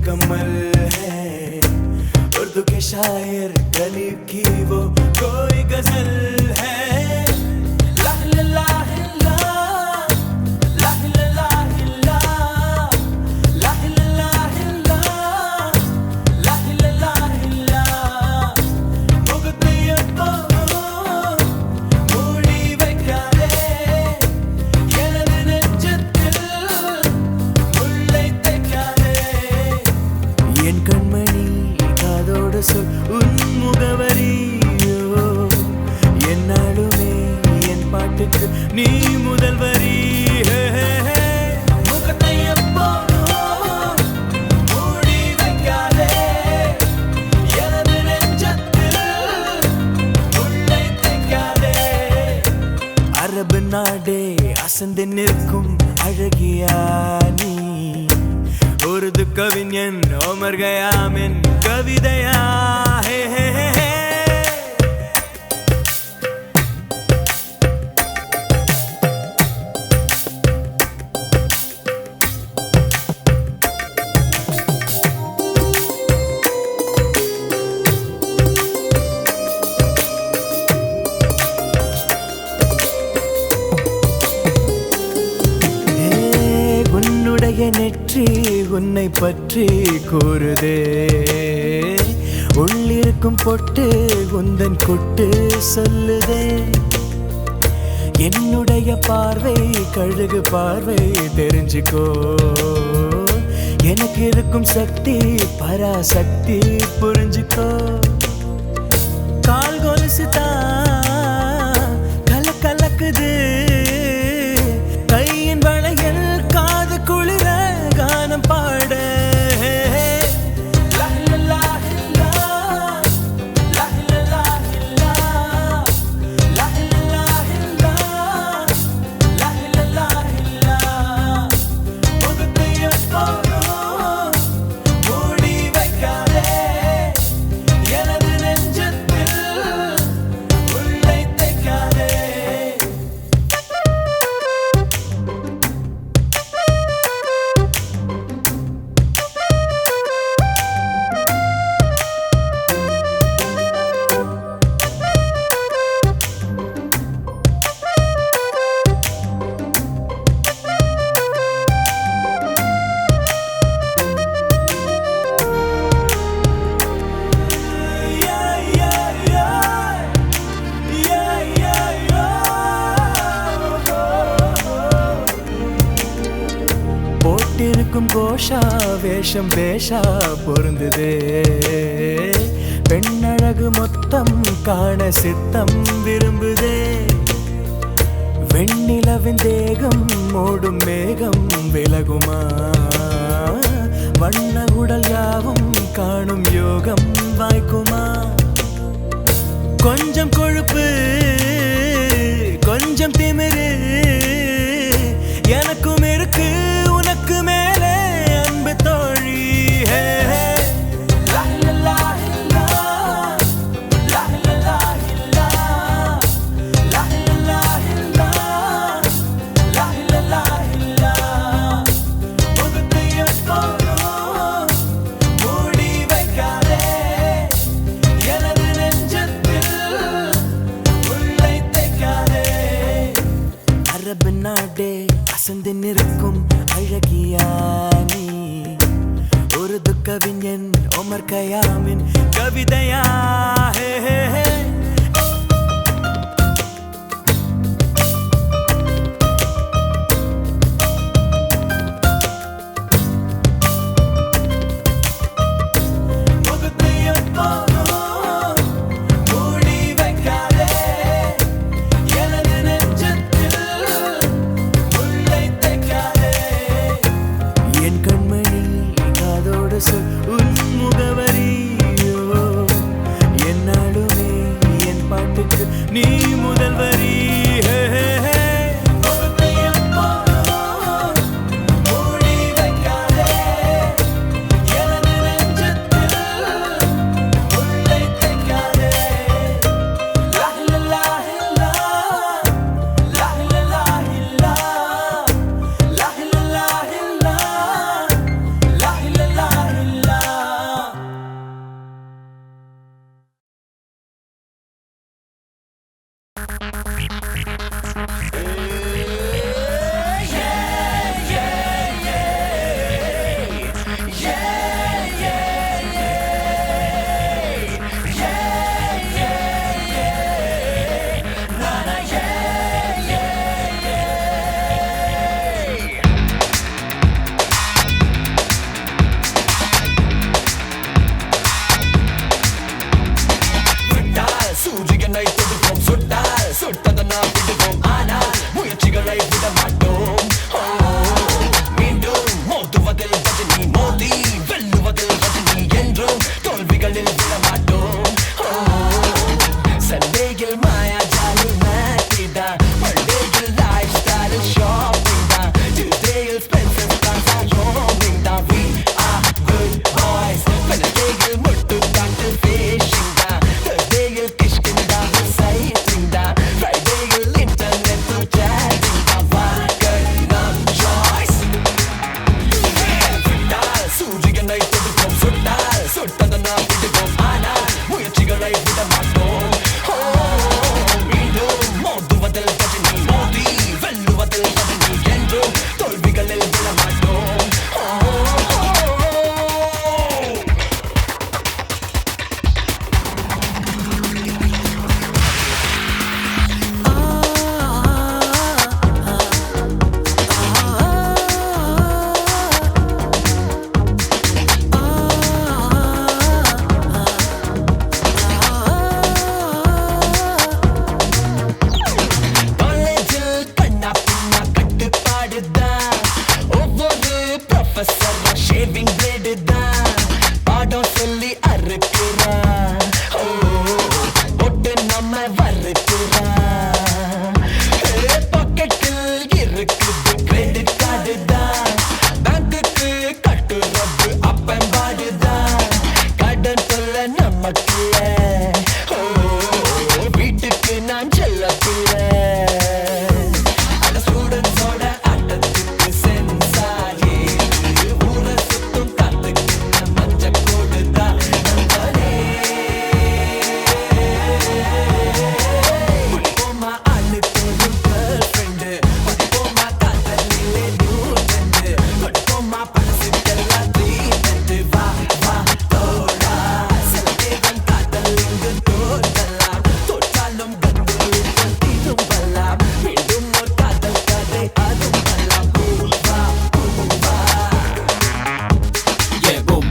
मुकम्मल है। उर्दू के शायर गलीब की वो कोई गजल है। என் கண்மணி காதோடு சொல் உன் முகவரியோ, என்னாலுமே என் பாட்டுக்கு நீ முதல் வரி. முகத்தை எப்போதும் மூடி வைக்காதே, எனது நெஞ்சத்தில் முள்ளை தைக்காதே. அரபு நாடே அசந்து நிற்கும் அழகியா நீ, उर्दू कविஞன் उमर கயாமின் கவிதையா. நெற்றி உன்னை பற்றி கூறுதே, உள்ளிருக்கும் பொட்டு உந்தன் கொட்டு சொல்லுதே. என்னுடைய பார்வை கழுகு பார்வை தெரிஞ்சுக்கோ, எனக்கு இருக்கும் சக்தி பராசக்தி புரிஞ்சுக்கோ. கால் கொலுசுதான் கலக்குது, கையின் வளையல் காது குளிர கானம் பாட. போட்டிருக்கும் கோஷா வேஷம் பேஷா பொருந்துதே, பெண்ணழகு மொத்தம் காண சித்தம் விரும்புதே. வெண்ணிலவின் தேகம் மூடும் மேகம் விலகுமா, வண்ண உடல் யாவும் காணும் யோகம் வாய்க்குமா. கொஞ்சம் கொழுப்பு கொஞ்சம் திமிரு எனக்கும் இருக்கு, உனக்கு மேலே அன்பு தோழி. அரபு நாடே அசந்து நிற்கும் அழகியா நீ, உருது கவிஞன் உமர் கயாமின் கவிதையா. உன் முகவரியோ, என்னாலுமே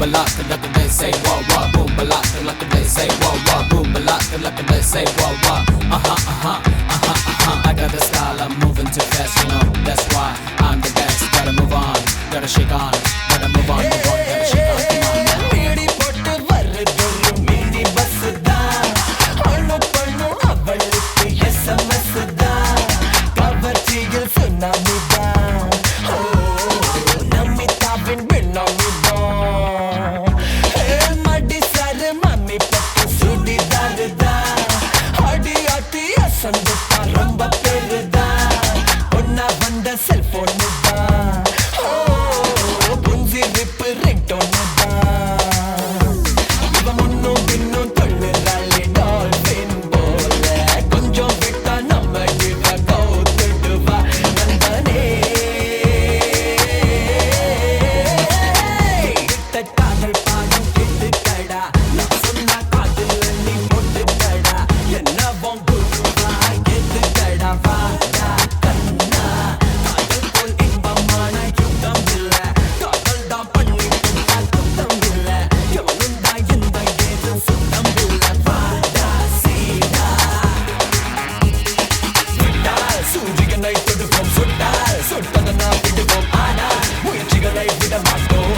balaka, like they say wah wah. Boom balaka, like they say wah wah. Boom balaka, like they say wah wah. I got the style, I'm moving too fast, you know. That's why I'm the best. Gotta move on, gotta shake on, gotta move on, gotta shake on. Come on now. Beedi போட்டு வருதொரு mini bus தான் அனுப்பணும் அவளுக்கு SMS தான் கவர்ச்சியில் tsunami தான் நமிதாவின் பின்னாமி தான் மடி sir mummy பட்டு சுடிதாரு தான் அடி ஆட்டி அசந்துட்டா ரொம்ப பெருதான் ஒன்னா வந்த செல்போனு தான் புஞ்சி விப்பு ரிங்டோனு தான் இவ முன்னும் பின்னும் தொள்ளுறாளே டால்பின் போல கொஞ்சம் விட்டா நம்ம இவ கவுத்துடுவா நண்பனே காதல் பாடம் கேட்டுக்கடா நான் சொன்ன காதல் நீ போட்டுக்கடா என்ன குருவா கேட்டுக்கடா வாடா கண்ணா காதல் போல் இன்பமான யுத்தம் இல்ல காதல் தான் பண்ணிட்டு குத்தம் இல்ல எவனும் தான் எந்த ஏதும் சுத்தம் இல்ல வாடா சீடா விட்டால் சூரியனை தொடுவோம் சுட்டால் சுட்டதனா விடுவோம் ஆனால் முயற்சிகளை விட மாட்டோம்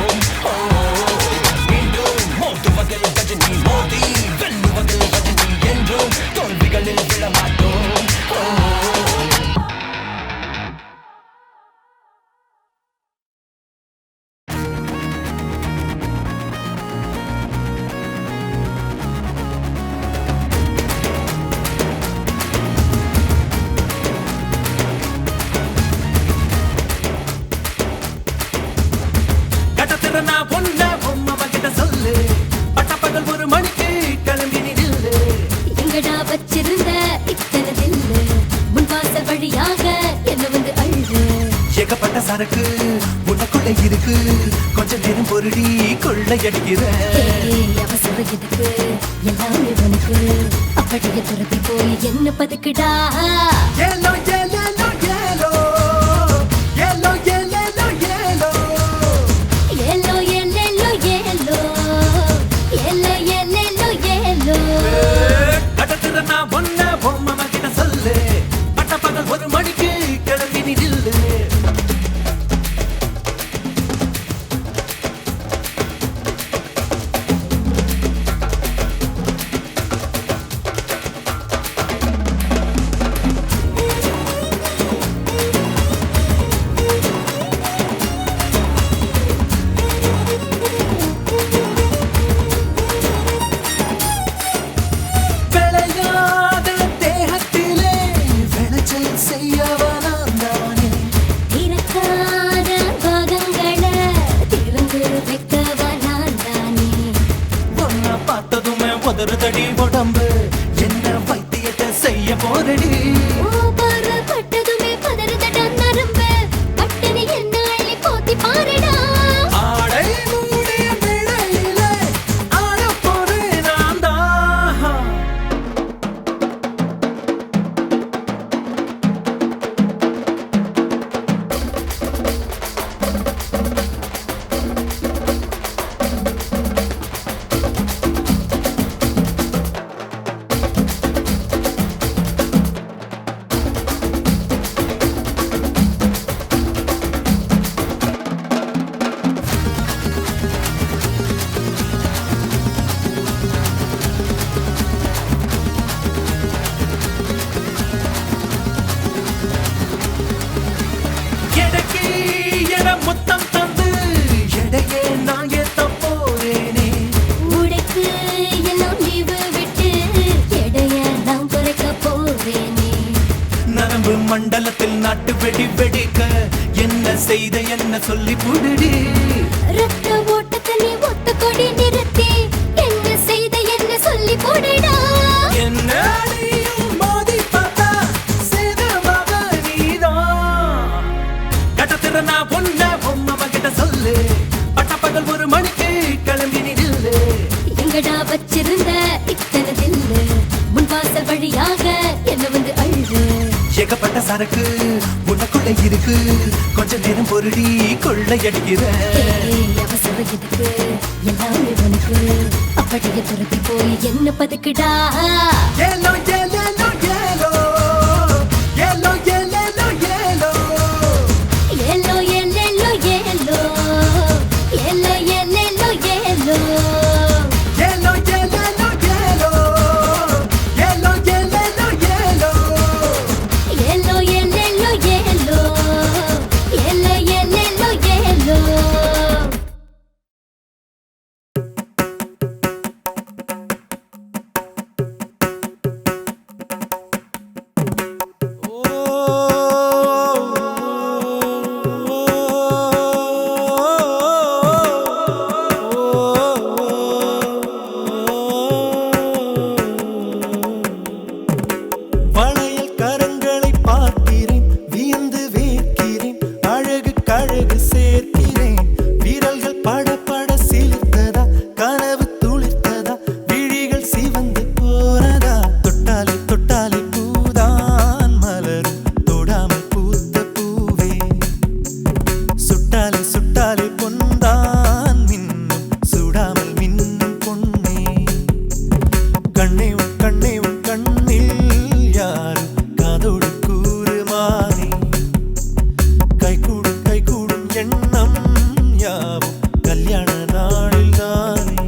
மீண்டும் மோதுவதில் கஜினி மோதி வெல்லுவதில் ரஜினி என்றும் தோல்விகளில் விட மாட்டோம் கட்டத்திறனா ஒன்ன பொம்மை சொல்லு பட்டப்பகல் ஒரு மணிக்கு கிளம்பி நில்லு எங்கடா வச்சிருந்த இத்தனை தில்லு முன்வாசல் வழியாக என்ன வந்து அழுது ஏகப்பட்ட சரக்கு உனக்குள்ள இருக்கு கொஞ்ச நேரம் பொருடி கொள்ளையடிக்கிற அவசர எதுக்கு எல்லாமே உனக்கு அப்படியே துரத்தி போய் என்ன பதுக்குடா ஏலோ ஏலோ ஏலோ ஏலோ ஏலோ ஏலோ ஏலோ ஏலேலோ ஏலோ ஏலோ ஏலேலோ ஏலோ கட்டத்திறனா ஒன்ன பொம்மை சொல்லு பட்டப்பகல் ஒரு மணிக்கு கிளம்பி நில்லு விளையாத தேகத்திலே விளைச்சல் செய்யவனாந்தானே திறக்காத பாகங்களை திறந்து வைத்தவ நான் தானே ஒன்னா பார்த்ததுமே உதறுதடி உடம்பு என்ன வைத்தியத்தை செய்ய போறடி பட்டதுமே பதறுதடா நரம்பு பட்டனி என்ன அள்ளி போத்தி பாருடா ஆடை மூடிய வேளையிலே ஆடப் போறேன் நான் தான். எடைக்கு என முத்தம் தந்து எடையே நான் ஏத்த போறேனே உடைக்கு எல்லாம் லீவு விட்டு எடைய நான் குறைக்க போவேனே நரம்பு மண்டலத்தில் நாட்டு வெடி வெடிக்க என்ன செய்த என்ன சொல்லி புடுடி ரத்த ஓட்டத்தை நீ ஒத்த கொடி நிறுத்தி என்ன செய்த என்ன சொல்லி போடுடா என்ன அடியும் மோதி பார்த்தா சேதமாக நீதான் கட்டத்திறனா ஒன்ன பொம்மை சொல்லு பட்டப்பகல் ஒரு மணிக்கு கிளம்பி நில்லு எங்கடா வச்சிருந்த இத்தனை தில்லு முன்வாசல் வழியாக என்ன வந்து அழுது ஏகப்பட்ட சரக்கு உனக்குள்ள இருக்கு கொஞ்ச நேரம் பொருடி கொள்ளையடிக்கிற அவசர எதுக்கு எல்லாமே உனக்கு அப்படியே துரத்தி போய் என்ன பதுக்குடா Yellow, yellow, yellow. Yellow, yellow, yellow. Yellow yellow yellow yellow yellow yellow Yellow, yellow, yellow. Yellow, yellow, yellow. Yellow yellow yellow yellow yellow yellow வளையல் கரங்களை பார்க்கிறேன் வியந்து வேர்க்கிறேன் அழகு கழகு சேர்க்கிறேன் விரல்கள் படபட சிலிர்த்ததா கனவு துளிர்த்ததா விழிகள் சிவந்து போனதா தொட்டாலே தொட்டாலே பூதான் மலரும் தொடாமல் பூத்த பூவே சுட்டாலே சுட்டாலே பொன்தான் மின்னும் சுடாமல் மின்னும் பொன்னே கண்ணே உன் கண்ணில் யாரும் காதோடு கூறுமானே கைகூடும் எண்ணம் யாவும் கல்யாண நாளில் தானே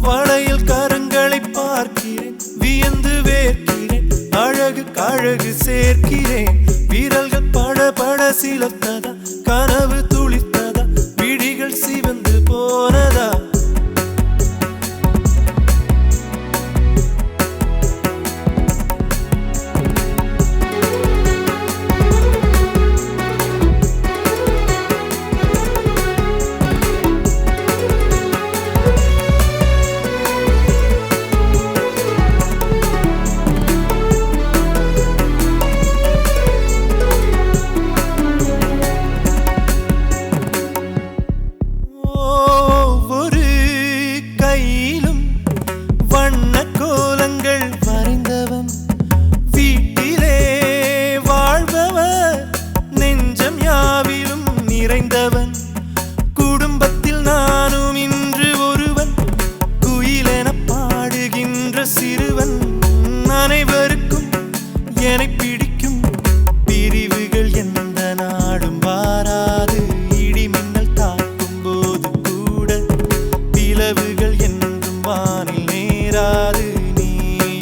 வளையல் கரங்களை பார்க்கிறேன் வியந்து வேர்க்கிறேன் அழகு கழகு சேர்க்கிறேன் வீரல்கள் படபட சிலத்ததா கனவு துளிர்த்ததா விழிகள் சிவந்து போனதா ஒவ்வொரு கையிலும் வண்ண கோலங்கள் வரைந்தவன் வீட்டிலே வாழ்பவர் நெஞ்சம் யாவிலும் நிறைந்தவன் குடும்பத்தில் நானும் இன்று ஒருவன் குயிலென பாடுகின்ற சிறுவன் அனைவருக்கும் என்னை பிடிக்கும் பிரிவுகள் எந்த நாடும் வாராது இடி மின்னல் தாக்கும் போது கூட பிளவுகள் என்றும் வானில் நேராது நீ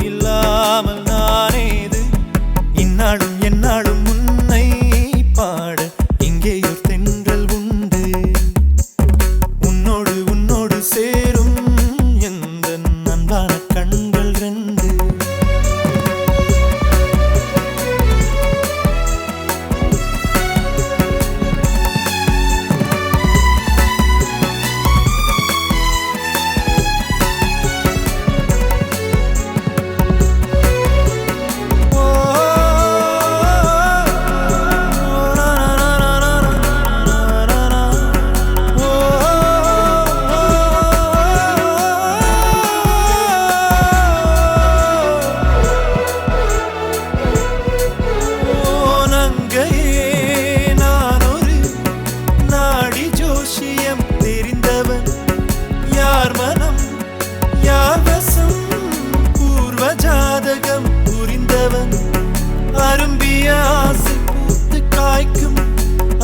இல்லாமல் நானேது இந்நாளும் எந்நாளும் உன்னை பாட இங்கே ஒரு தென்றல் உண்டு உன்னோடு சேரும் எந்த அன்பான கண்கள் ரெண்டு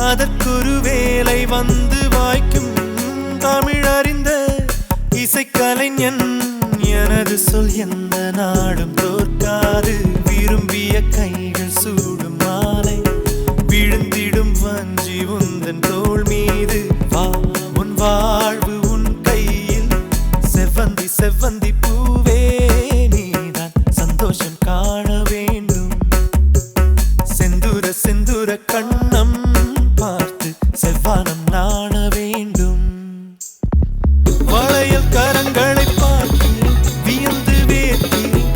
அதற்கொரு வேலை வந்து வாய்க்கும் தமிழறிந்த இசைக்கலைஞன் எனது சொல் எந்த நாடும் தோற்காது விரும்பிய கைகள் சூடும் மாலை விழுந்திடும் வஞ்சி உந்தன் தோள் மீது வா உன் வாழ்வு உன் கையில் செவ்வந்தி செவ்வந்தி பூவே நீதான் சந்தோஷம் காண வேண்டும் செந்தூர செந்தூர கண்ணம் பார்த்து செவ்வானம் நாண வேண்டும் வளையல் கரங்களை பார்க்கிறேன் வியந்து வேர்க்கிறேன்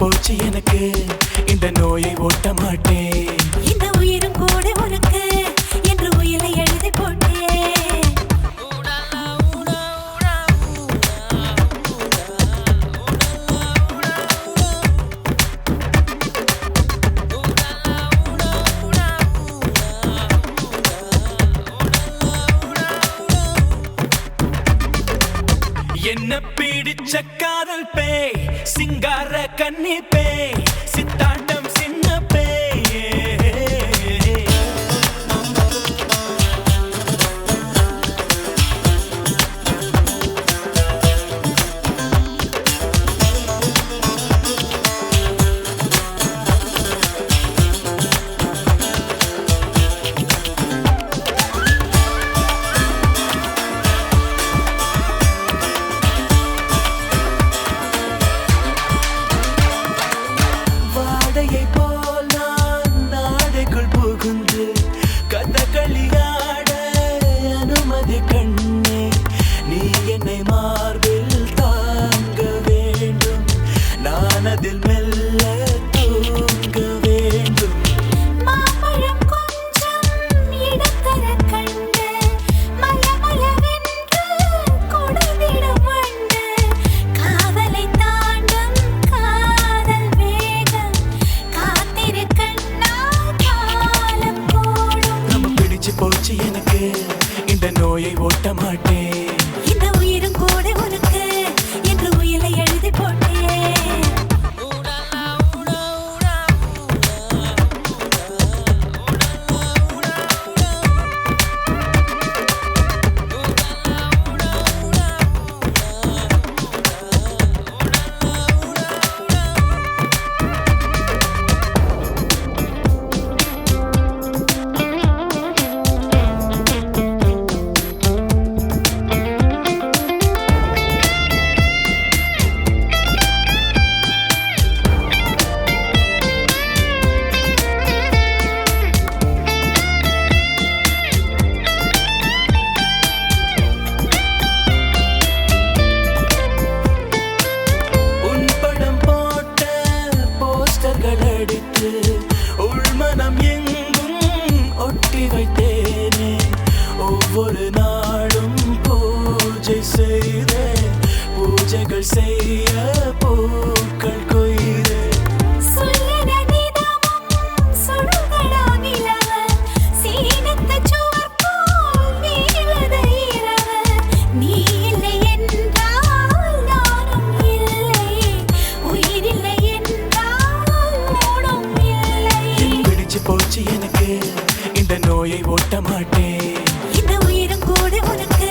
போச்சு எனக்கு இந்த நோயை ஓட்ட மாட்டேன். இந்த உயிரும் கூட உனக்கு என்று உயிரை எழுதி போட்டேன். என்ன பிடிச்ச காதல் பேய், சிங்கார கன்னி பேய், சித்தாண்டம் சின்ன பேய். வாடையை போல் நான் நாடைக்குள் புகுந்து கதகளியாட அனுமதி கண்ணே. நீ என்னை மார்பில் தாங்க வேண்டும், நான் அதில் மெல்ல தூங்க வேண்டும். மாம்பழம் கொஞ்சம் இடத்தர கண்டு மலமளவென்று கொடுத்திடும் வண்டு. காதலை தாண்டும் காதல் வேகம் காத்திருக்கண்ணா காலம் கூடும். நம்ம பிடிச்சு போச்சு எனக்கு இந்த நோயை ஓட்ட மாட்டேன். இந்த உயிரும் கூட உனக்கு என்று உயிரை எழுதி போட்டேன். உன் படம் போட்ட போஸ்டர்கள் அடித்து உள்மனம் எங்கும் ஒட்டி வைத்தேனே. ஒவ்வொரு நாளும் பூஜை செய்த பூஜைகள் செய்ய பூக்கள் கொய்தே. சொல்லிட நிதமும் சுடுகடா நிலவு சீனத்த சுவர் போல் வீழுது இரவு. நீ இல்லை என்றால் நானும் இல்லை, உயிரில்லை என்றால் ஓடும் இல்லை. பிடிச்சு போச்சு எனக்கு இந்த நோயை ஓட்ட மாட்டேன். இந்த உயிரும் கூட உனக்கு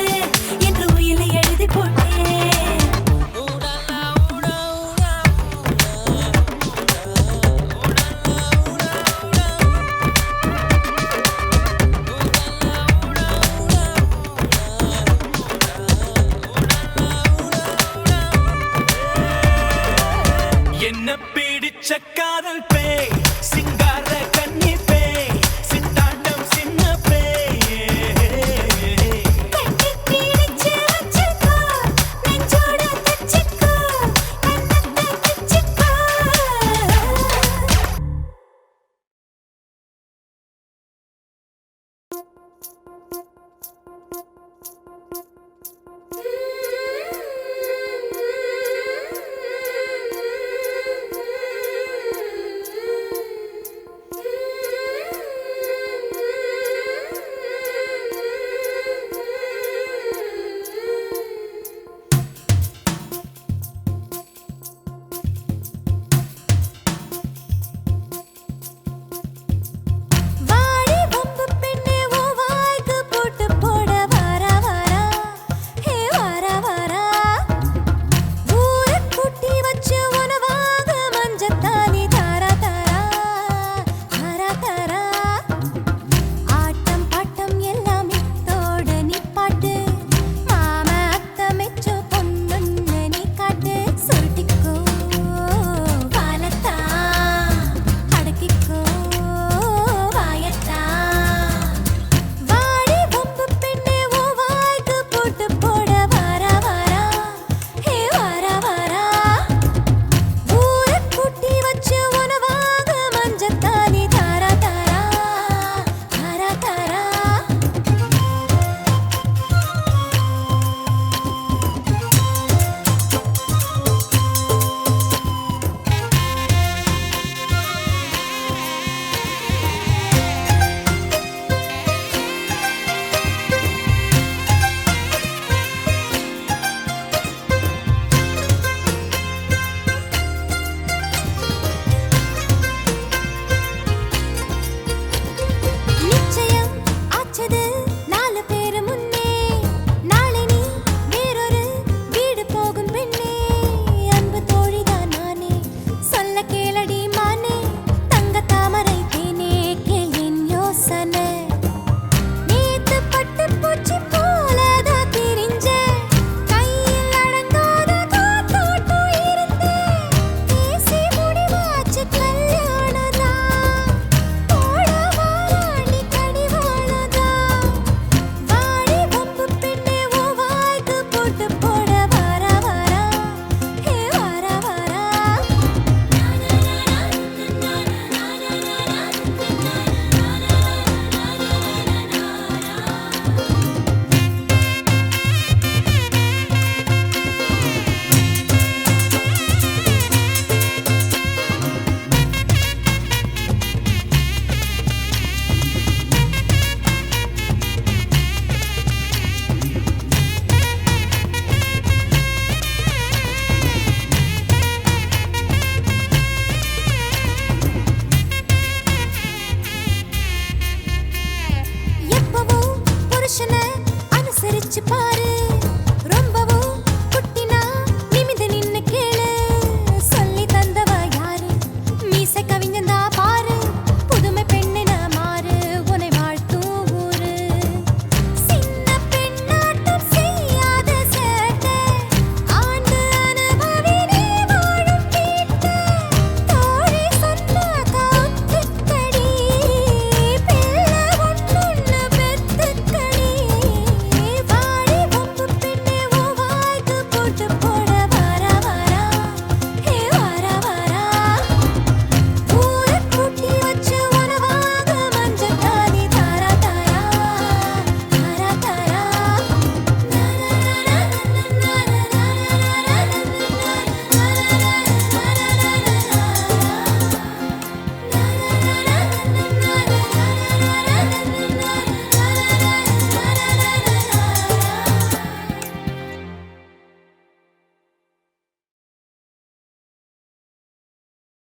என்று உயிரை எழுதி போட்டேன். என்ன பிடிச்ச காதல் பேய்,